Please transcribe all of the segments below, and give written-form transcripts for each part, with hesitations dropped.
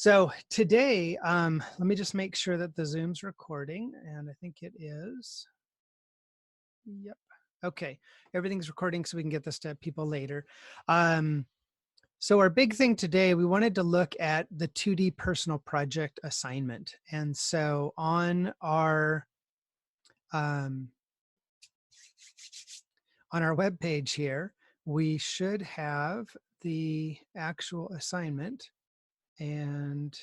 So today, let me just make sure that the Zoom's recording, and I think it is. Yep. Okay. Everything's recording so we can get this to people later. Um, so our big thing today, we wanted to look at the 2D personal project assignment. And so um, on our web page here, we should have the actual assignment. And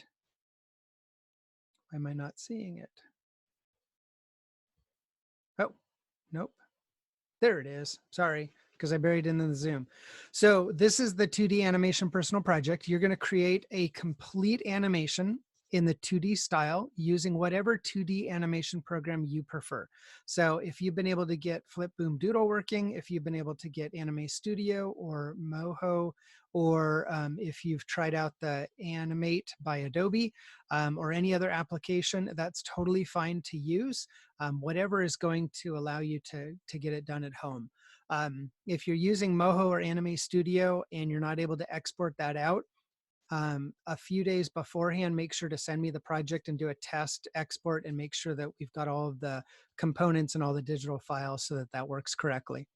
why am I not seeing it? Oh, nope. There it is. Sorry, because I buried it in the Zoom. So this is the 2D animation personal project. You're going to create a complete animation in the 2D style using whatever 2D animation program you prefer. So if you've been able to get Flip Boom Doodle working, if you've been able to get Anime Studio or Moho, or if you've tried out the Animate by Adobe or any other application, that's totally fine to use. Whatever is going to allow you to get it done at home. If you're using Moho or Anime Studio and you're not able to export that out, a few days beforehand, make sure to send me the project and do a test export and make sure that we've got all of the components and all the digital files so that that works correctly.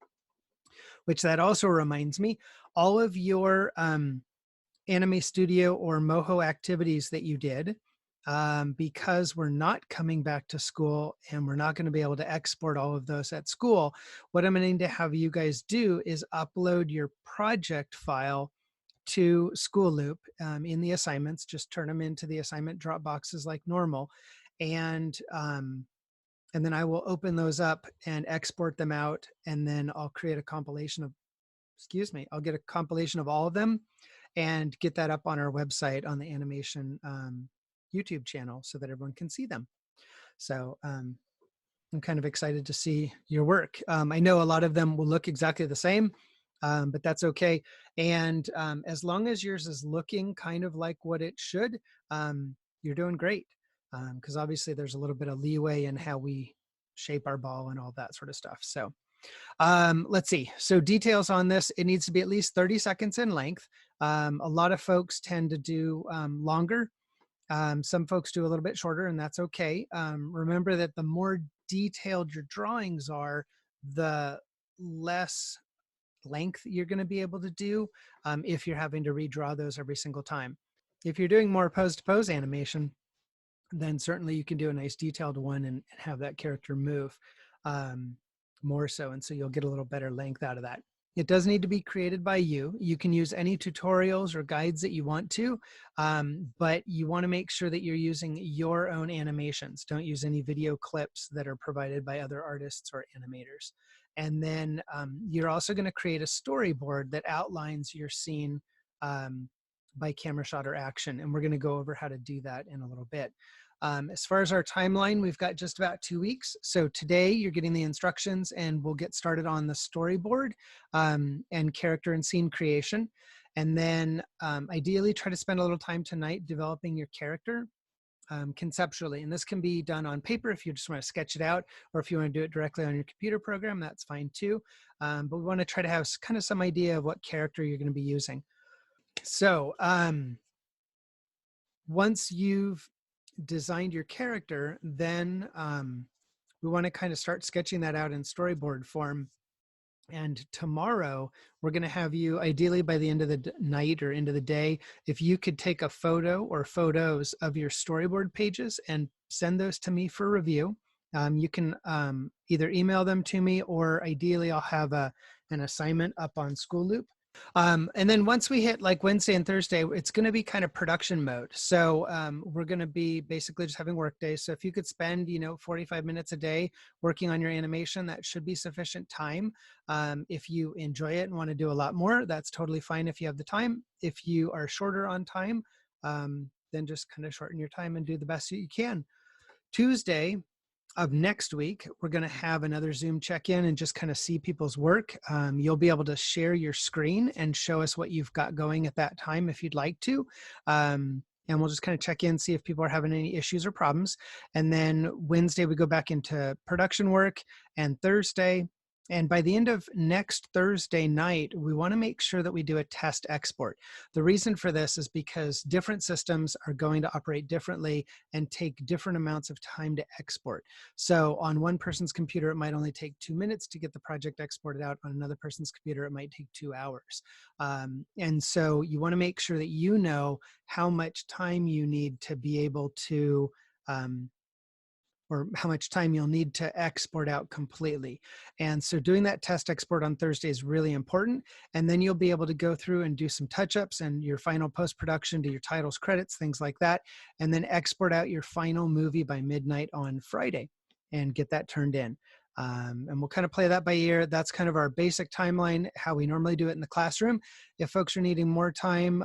Which that also reminds me, all of your Anime Studio or Moho activities that you did, because we're not coming back to school and we're not going to be able to export all of those at school, what I'm going to have you guys do is upload your project file to School Loop in the assignments. Just turn them into the assignment drop boxes like normal. And then I will open those up and export them out. And then I'll create a compilation of, I'll get a compilation of all of them and get that up on our website on the animation YouTube channel so that everyone can see them. So I'm kind of excited to see your work. I know a lot of them will look exactly the same, but that's okay. And as long as yours is looking kind of like what it should, you're doing great. Because obviously there's a little bit of leeway in how we shape our ball and all that sort of stuff. So let's see. So details on this, it needs to be at least 30 seconds in length. A lot of folks tend to do longer. Some folks do a little bit shorter, and that's okay. Remember that the more detailed your drawings are, the less length you're going to be able to do if you're having to redraw those every single time. If you're doing more pose-to-pose animation, then certainly you can do a nice detailed one and have that character move more so. And so you'll get a little better length out of that. It does need to be created by you. You can use any tutorials or guides that you want to, but you want to make sure that you're using your own animations. Don't use any video clips that are provided by other artists or animators. And then you're also going to create a storyboard that outlines your scene by camera shot or action. And we're going to go over how to do that in a little bit. As far as our timeline, we've got just about 2 weeks. So today you're getting the instructions and we'll get started on the storyboard and character and scene creation. And then ideally try to spend a little time tonight developing your character conceptually. And this can be done on paper if you just want to sketch it out, or if you want to do it directly on your computer program, that's fine too. But we want to try to have kind of some idea of what character you're going to be using. So once you've designed your character, then we want to kind of start sketching that out in storyboard form. And tomorrow, we're going to have you, ideally by the end of the night or end of the day, if you could take a photo or photos of your storyboard pages and send those to me for review. You can either email them to me, or ideally I'll have an assignment up on School Loop. And then once we hit like Wednesday and Thursday, it's going to be kind of production mode. So we're going to be basically just having work days. So if you could spend, 45 minutes a day working on your animation, that should be sufficient time. If you enjoy it and want to do a lot more, that's totally fine if you have the time. If you are shorter on time, then just kind of shorten your time and do the best that you can. Tuesday of next week, we're going to have another Zoom check-in and just kind of see people's work. You'll be able to share your screen and show us what you've got going at that time if you'd like to. And we'll just kind of check in, see if people are having any issues or problems. And then Wednesday, we go back into production work. And Thursday, And by the end of next Thursday night, we want to make sure that we do a test export. The reason for this is because different systems are going to operate differently and take different amounts of time to export. So on one person's computer, it might only take 2 minutes to get the project exported out. On another person's computer, it might take 2 hours. And so you want to make sure that you know how much time you need to be able to or how much time you'll need to export out completely. And so doing that test export on Thursday is really important. And then you'll be able to go through and do some touch-ups and your final post-production, do your titles, credits, things like that, and then export out your final movie by midnight on Friday and get that turned in. And we'll kind of play that by ear. That's kind of our basic timeline, how we normally do it in the classroom. If folks are needing more time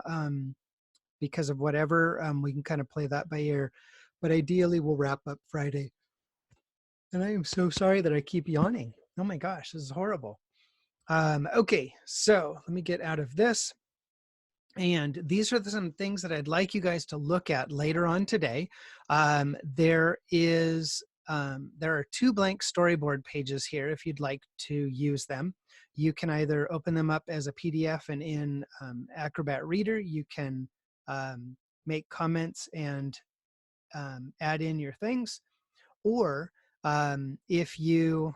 because of whatever, we can kind of play that by ear. But ideally, we'll wrap up Friday. And I am so sorry that I keep yawning. Oh my gosh, this is horrible. Okay, so let me get out of this. And these are some things that I'd like you guys to look at later on today. There are 2 blank storyboard pages here if you'd like to use them. You can either open them up as a PDF and in Acrobat Reader, you can make comments and add in your things. Or if you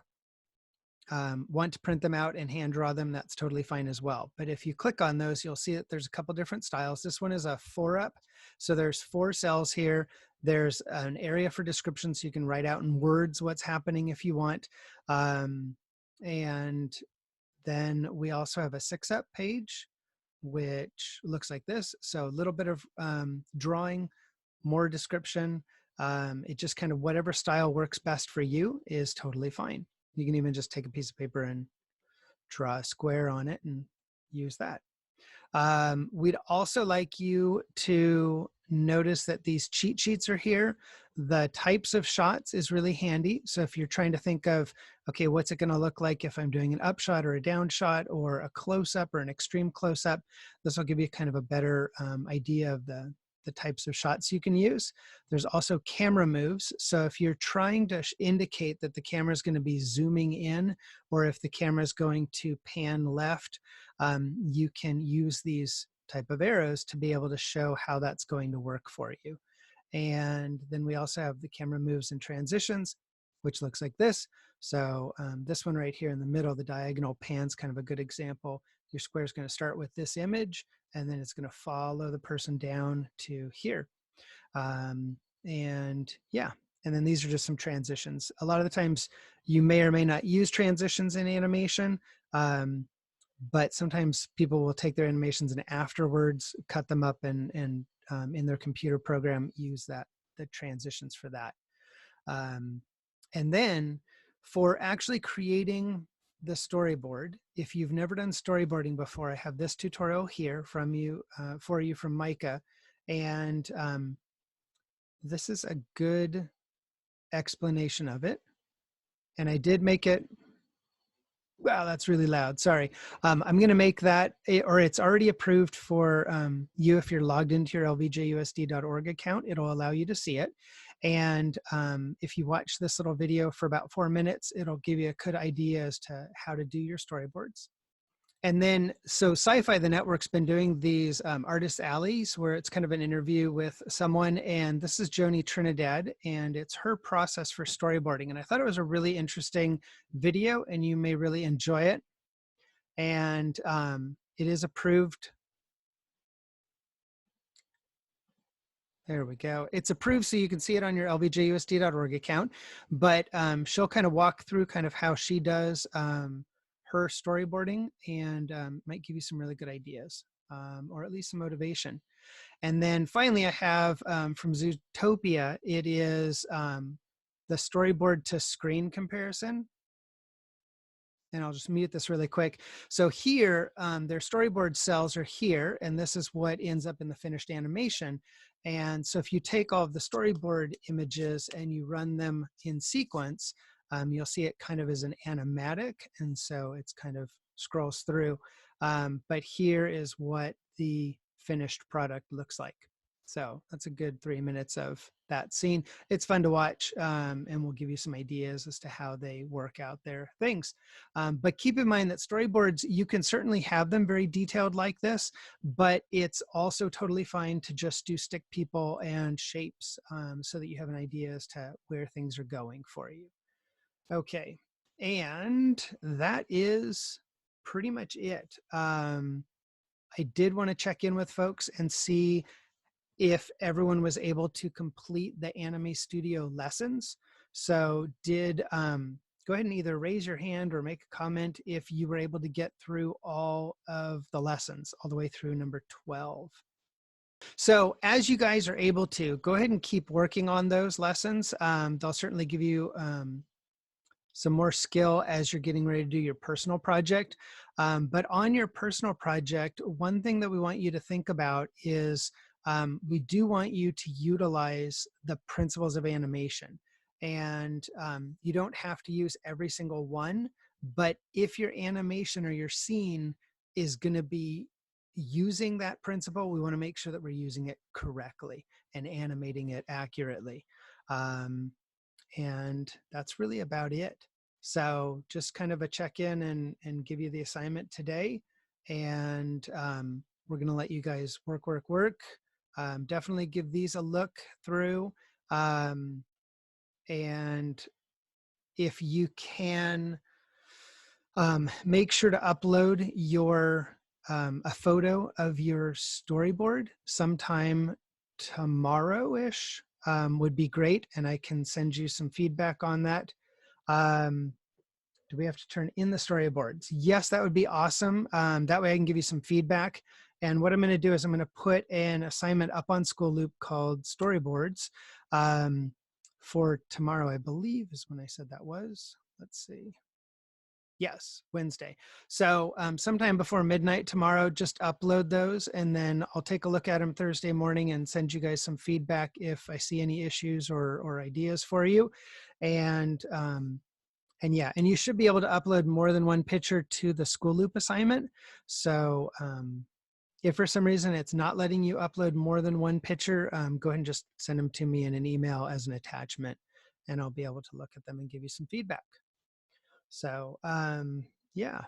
want to print them out and hand draw them, that's totally fine as well. But if you click on those, you'll see that there's a couple different styles. This one is a 4-up. So there's 4 cells here. There's an area for description, so you can write out in words what's happening if you want. And then we also have a 6-up page, which looks like this. So a little bit of drawing, more description. It just kind of whatever style works best for you is totally fine. You can even just take a piece of paper and draw a square on it and use that. We'd also like you to notice that these cheat sheets are here. The types of shots is really handy. So if you're trying to think of, okay, what's it going to look like if I'm doing an up shot or a down shot or a close up or an extreme close up, this will give you kind of a better idea of the types of shots you can use. There's also camera moves. So if you're trying to indicate that the camera is going to be zooming in, or if the camera is going to pan left, you can use these type of arrows to be able to show how that's going to work for you. And then we also have the camera moves and transitions, which looks like this. So this one right here in the middle, the diagonal pan's kind of a good example. Your square is going to start with this image, and then it's going to follow the person down to here. And yeah, and then these are just some transitions. A lot of the times you may or may not use transitions in animation, but sometimes people will take their animations and afterwards cut them up and in their computer program use the transitions for that. And then for actually creating the storyboard, if you've never done storyboarding before, I have this tutorial here from you for you from Micah, and this is a good explanation of it. And I did make it. Wow, that's really loud. Sorry. I'm going to make that, or it's already approved for you if you're logged into your lvjusd.org account. It'll allow you to see it. And if you watch this little video for about 4 minutes, it'll give you a good idea as to how to do your storyboards. And then, so Sci-Fi the Network's been doing these Artist Alleys where it's kind of an interview with someone, and this is Joni Trinidad, and it's her process for storyboarding. And I thought it was a really interesting video, and you may really enjoy it. And it is approved. There we go. It's approved so you can see it on your lvjusd.org account, but she'll kind of walk through kind of how she does her storyboarding, and might give you some really good ideas, or at least some motivation. And then finally, I have from Zootopia, it is the storyboard to screen comparison. And I'll just mute this really quick. So here, their storyboard cells are here, and this is what ends up in the finished animation. And so if you take all of the storyboard images and you run them in sequence, you'll see it kind of as an animatic, and so it's kind of scrolls through. But here is what the finished product looks like. So that's a good 3 minutes of that scene. It's fun to watch, and we'll give you some ideas as to how they work out their things. But keep in mind that storyboards, you can certainly have them very detailed like this, but it's also totally fine to just do stick people and shapes, so that you have an idea as to where things are going for you. Okay, and that is pretty much it. I did want to check in with folks and see if everyone was able to complete the Anime Studio lessons. So go ahead and either raise your hand or make a comment if you were able to get through all of the lessons, all the way through number 12. So as you guys are able to, go ahead and keep working on those lessons. They'll certainly give you some more skill as you're getting ready to do your personal project. But on your personal project, one thing that we want you to think about is we do want you to utilize the principles of animation. And you don't have to use every single one, but if your animation or your scene is going to be using that principle, we want to make sure that we're using it correctly and animating it accurately. And that's really about it. So just kind of a check-in and give you the assignment today. And we're going to let you guys work. Definitely give these a look through. And if you can, make sure to upload your a photo of your storyboard sometime tomorrow-ish, would be great. And I can send you some feedback on that. Do we have to turn in the storyboards? Yes, that would be awesome. That way I can give you some feedback. And what I'm going to do is I'm going to put an assignment up on School Loop called storyboards for tomorrow, I believe is when I said that was. Let's see. Yes, Wednesday. So sometime before midnight tomorrow, just upload those, and then I'll take a look at them Thursday morning and send you guys some feedback if I see any issues or ideas for you. And yeah, and you should be able to upload more than one picture to the School Loop assignment. So if for some reason it's not letting you upload more than one picture, go ahead and just send them to me in an email as an attachment, and I'll be able to look at them and give you some feedback. So yeah,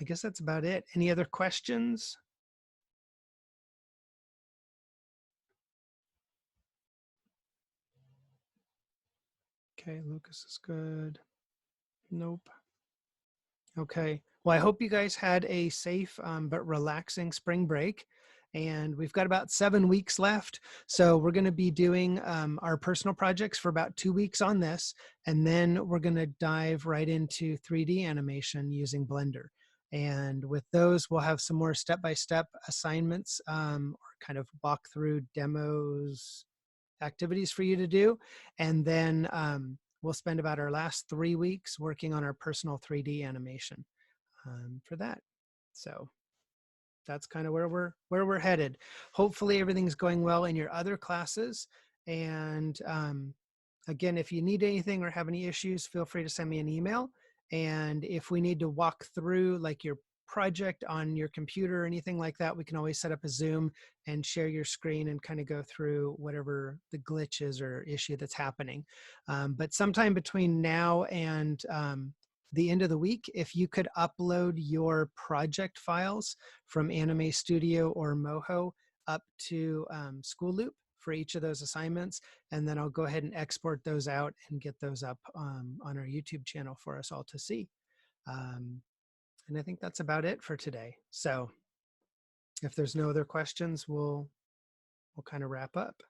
I guess that's about it. Any other questions? Okay, Lucas is good. Nope. Okay. Well, I hope you guys had a safe but relaxing spring break. And we've got about 7 weeks left. So we're going to be doing our personal projects for about 2 weeks on this. And then we're going to dive right into 3D animation using Blender. And with those, we'll have some more step-by-step assignments or kind of walkthrough demos, activities for you to do. And then we'll spend about our last 3 weeks working on our personal 3D animation for that. So that's kind of where we're headed. Hopefully everything's going well in your other classes. And again, if you need anything or have any issues, feel free to send me an email. And if we need to walk through like your project on your computer or anything like that, we can always set up a Zoom and share your screen and kind of go through whatever the glitch is or issue that's happening. But sometime between now and the end of the week, if you could upload your project files from Anime Studio or Moho up to School Loop for each of those assignments, and then I'll go ahead and export those out and get those up on our YouTube channel for us all to see. And I think that's about it for today. So if there's no other questions, we'll kind of wrap up.